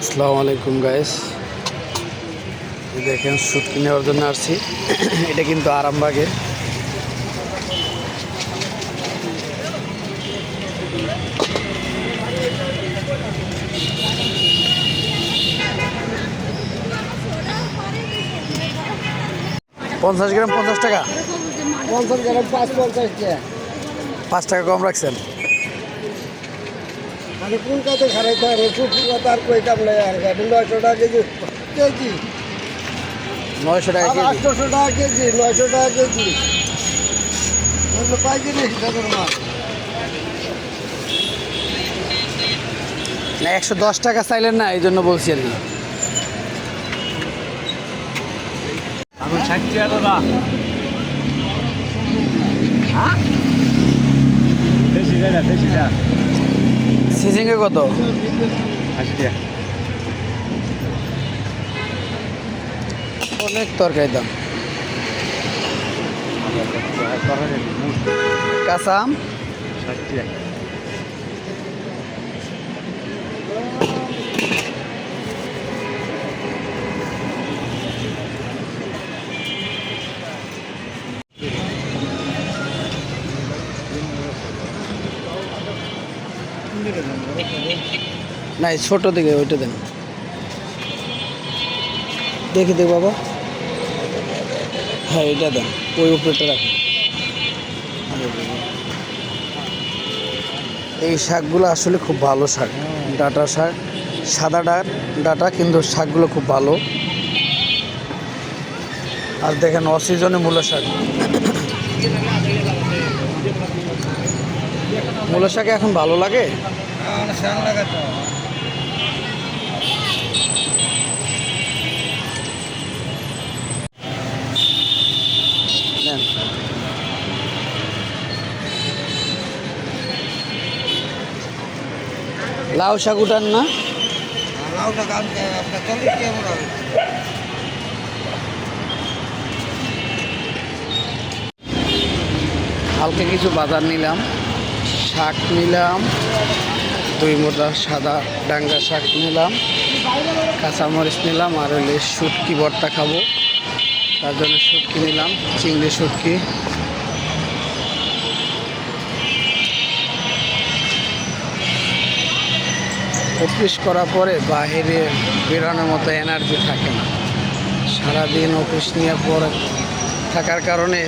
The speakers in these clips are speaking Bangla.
আসসালামু আলাইকুম গাইস, দেখেন শুটকি নেওয়ার জন্য আসছি। এটা কিন্তু আরামবাগে। পঞ্চাশ গ্রাম 50 টাকা, 50 গ্রাম 550 টাকা। 5 টাকা কম রাখছেন। মানে কোন কাজে খারাইতে হবে শুটকি কথা আর কইতাম না আর 900 টাকা কেজি কেজি 900 টাকা কেজি। 800 টাকা কেজি 900 টাকা কেজি অন্য পাইকারি হিসাবের মাল। না 110 টাকা চাইলেন না, এই জন্য বলছি আর কি। এখন 60 টাকা দাদা। হ্যাঁ দেশিটা সিজিংয়ে কত? 80 টাকা। অনেক তরকারি দাম। কাঁচা আম 60 টাকা। না ছোট দিকে ওইটা দেন, দেখি দেখ বাবা। হ্যাঁ এটা দেন, ওই উপরেটা রাখুন। এই শাকগুলো আসলে খুব ভালো শাক, ডাঁটা শাক, সাদা ডাঁটা, কিন্তু শাকগুলো খুব ভালো। আর দেখেন অসিজনে মূলো শাক। মূলো শাকে এখন ভালো লাগে। নেন। লাউ শাক উঠান না। লাউটা কাম আপনার 40 টাকা মনে হবে। হালকা কিছু বাজার নিলাম, শাক নিলাম, 2 মোটা সাদা ডাঙ্গা শাক নিলাম, কাঁচামরিচ নিলাম, আর হইলে শুটকি ভর্তা খাবো, তার জন্য শুটকি নিলাম, চিংড়ি শুটকি। অফিস করার পরে বাইরে বেরোনোর মতো এনার্জি থাকে না। সারাদিন অফিস নিয়ে পরে থাকার কারণে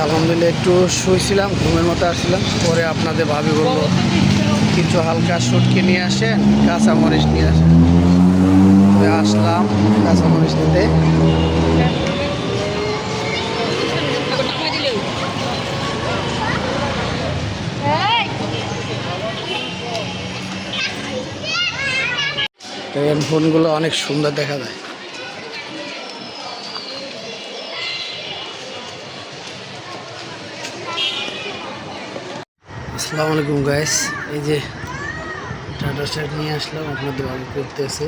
আলহামদুলিল্লাহ একটু শুয়েছিলাম, ঘুমের মতো আসছিলাম। পরে আপনাদের ভাবি বললো কিছু হালকা শুটকি নিয়ে আসেন, কাঁচামরিচ নিয়ে আসেন। আসলাম কাঁচামরিচ নিতে। ফোনগুলো অনেক সুন্দর দেখা যায়। আসসালামু আলাইকুম গাইস, এই যে টাটা শাক নিয়ে আসলাম, আপনাদের ভালো করতেছে।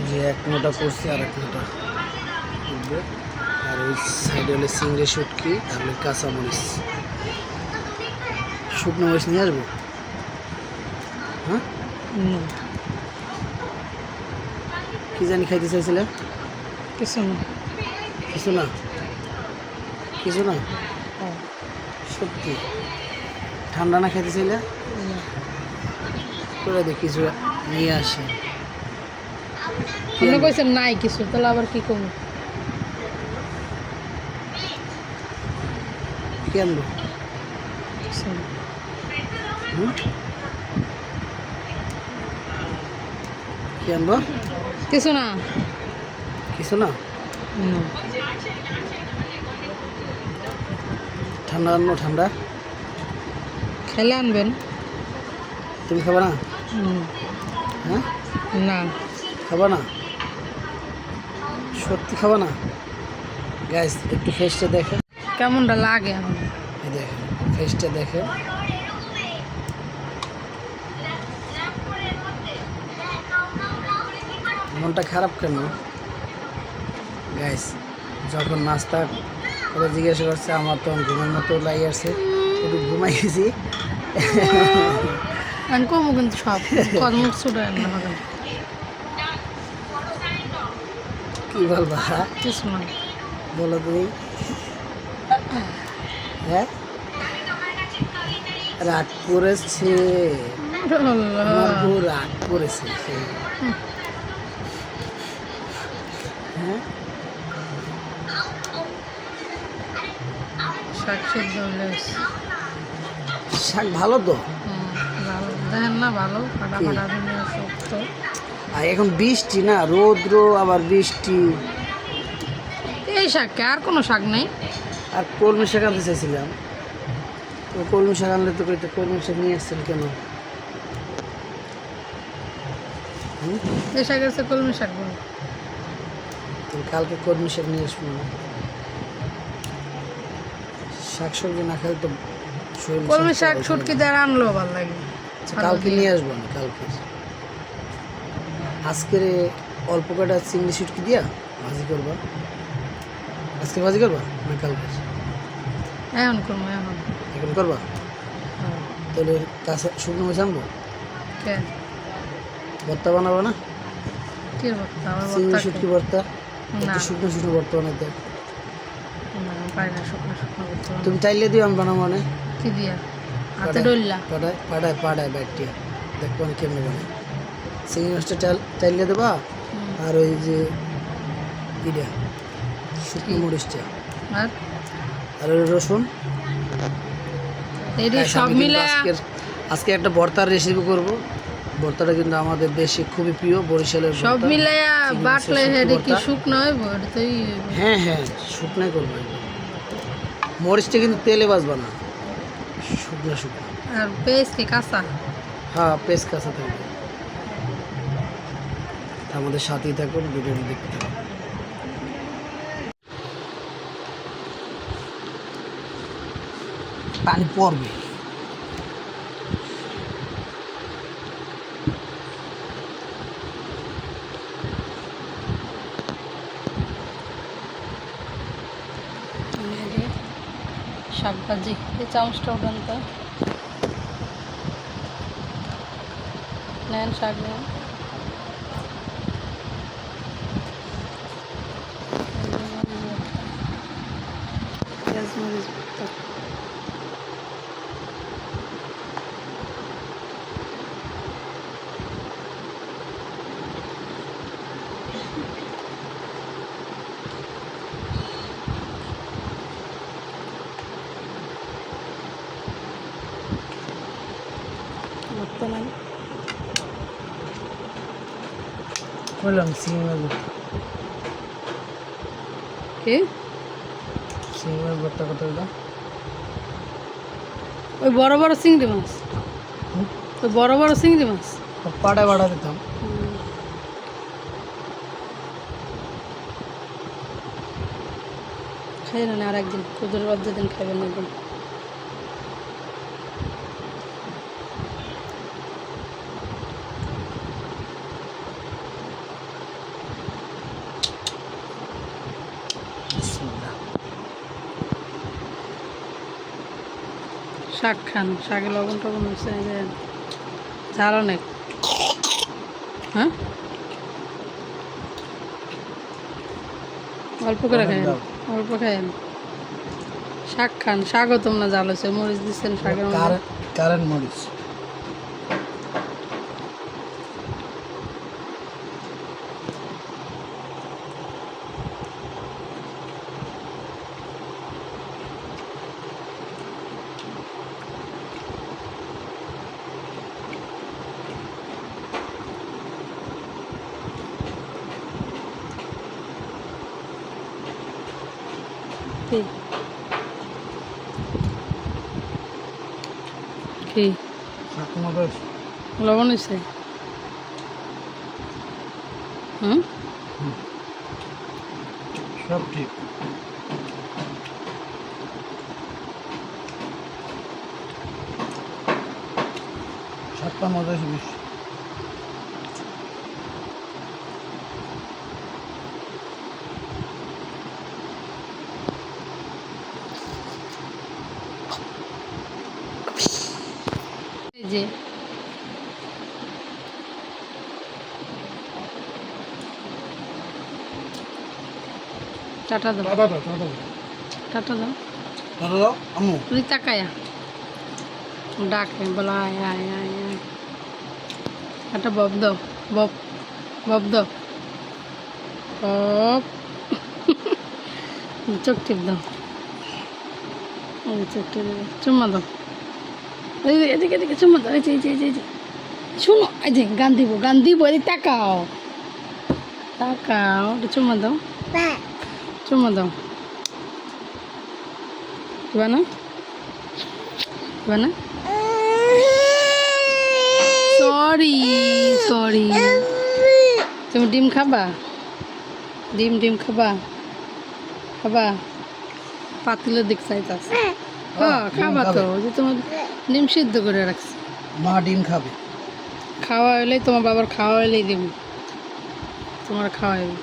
যে 1 মোটা করছি আর 1 মোটা করবো। আর ওই সাইডে হলে চিংড়ি শুটকি, আর কাঁচামরিচ, শুকনো মরিচ নিয়ে আসবো। হ্যাঁ কি জানি খাইতে চাইছিলে? কিছু না। কিছু না, কিছু না, সত্যি ঠান্ডা না খাইতে চাইলে করে দে, কিছু নিয়ে আসে। আপনি কইছেন নাই কিছু, তাহলে আবার কি করবো? কি আনবো? কিছু না। কি আনবো? কিছু না। কিছু না। না। ঠান্ডা আনবো? ঠান্ডা খেলে আনবেন। তুমি খাবা না? হুম। হ্যাঁ না। খাবা না? সত্যি খাবা না? গাইস একটু ফেসটা দেখে, কেমনটা লাগে এখন? এই দেখেন ফেসটা দেখে। মনটা খারাপ কেন গাইস? যখন নাস্তা করে জিজ্ঞাসা করছে, আমার তখন ঘুমের মতো লাগে আসছে, একটু ঘুমাই গেছি। আমি কমু কিন্তু সব কর্ম ছুটে না হবে কি বলবা কিছু না বলো তুমি হ্যাঁ রাগ করেছে আমার বউ রাগ করেছে হ্যাঁ শাক সেদ্ধ হলে শাক ভালো তো ভালো দেখেন না ভালো ফাটা ফাটা ধরে শক্ত আর এখন বৃষ্টি না রৌদ্র আবার বৃষ্টি এই শাক আর কোনো শাক নেই আর কলমি শাক আনতে চাইছিলাম তো কলমি শাক আনলে তো কইতে কলমি শাক নিয়ে আসছেন কেন এই শাকের সে কলমি শাক বলে তো কালকে কলমি শাক নিয়ে আসবো শাক সবজি না খেলে তো শরীর কলমি স্বাস্থ্য শাক ভালো ছুটকি থাকে না। দিয়ে আনলেও ভালো লাগে আচ্ছা, কালকে নিয়ে আসবো না কালকে আজকের অল্প কটা চিংড়ি শুটকি দিয়া ভাজি করবা আজকে ভাজি করবা না কালকে এখন করবো এখন এখন করবা তাহলে কাঁচা শুকনো মাছ আনবো কে ভর্তা বানাবো না কি ভর্তা আমার চিংড়ি ভর্তা শুটকি ভর্তা না একটু শুকনো শুকনো ভর্তা বানাইতে না, আমি পারি না শুকনো শুকনো করতে পারবো না। তুমি চাইলে দিও আমি বানাবো মানে কি দিয়া হাতে ডললা পাড়ায় পাড়ায় পাড়ায় ব্যাগটিয়া দেখবো আমি কেমনে বানাই চিংড়ি মাছটা চাইলে দেবা আর ওই যে ইটা শুকনো মরিচটা আর আর ওই রসুন এটি হ্যাঁ, সব আমি কিন্তু মিলে আজকে একটা ভর্তার রেসিপি করব ভর্তাটা কিন্তু আমাদের বেশি খুবই প্রিয় বরিশালের সব ভর্তা। মিলাইয়া চিংড়ি বাটলে মাছের হেডে কি ভর্তা। শুকনো হইব এটা তো হ্যাঁ হ্যাঁ শুকনাই করবো একদম। মরিচটা কিন্তু তেলে বাজবা না শুকনো শুকনো আর পেঁয়াজ কি কাঁচা হ্যাঁ পেস্ট কাঁচা থাকবে আমাদের সাথেই থাকুন ভিডিওটি দেখতে থাকুন পানি পড়বে শাক ভাজি এই চামচটা উঠান তো নেন শাক নেন পেঁয়াজ মরিচ ভর্তা। ভর্তা নেন বললাম সিঙ্গার কি ভর্তা কত দাম ওই বড় বড় চিংড়ি মাছ ওই বড় বড় চিংড়ি মাছ পাড়ায় বাড়া দিতাম খাই না আর একদিন কুদুর বাদ দিন খাবেন একদিন শাক খান শাকে লবণ টবণ হচ্ছে এই যে ঝাল অনেক হ্যাঁ অল্প করে খাইন অল্প খাইন শাক খান শাকও তোমরা জাল হচ্ছে মরিচ দিচ্ছেন শাকের মধ্যে কারেন্ট মরিচ কি কি শাক মরিচ লবণ হয়েছে হুম সব ঠিক শাকটা মজা হয়েছে বেশি যে টাটা দাও, টাটা দাও। আম্মু তুই তাকায়া ডাকে বলো আয় আয় আয় আয়। একটা বব দাও, বব বব দাও, বব। চোখ টিপ দাও, ওই চোখ টিপ দাও, চুম্মা দাও। এদিকে এদিকে চুম্মা দাও। এই যে এই যে এই যে শুনো, এই যে গান দিব, গান দিব। এদিকে তাকাও, তাকাও, একটু চুম্মা দাও, চুম্মা দাও। দিবা না, দিবা না? Sorry sorry. তুমি ডিম খাবা? ডিম ডিম খাবা? খাবা? পাতিলের দিক চাইতাছে। হ্যাঁ খাবা তো, ওই যে তোমার ডিম সিদ্ধ করে রাখছি। মা ডিম খাবে। খাওয়া হলেই তোমার বাবার খাওয়া হলেই দেবো, তোমার খাওয়াইবে।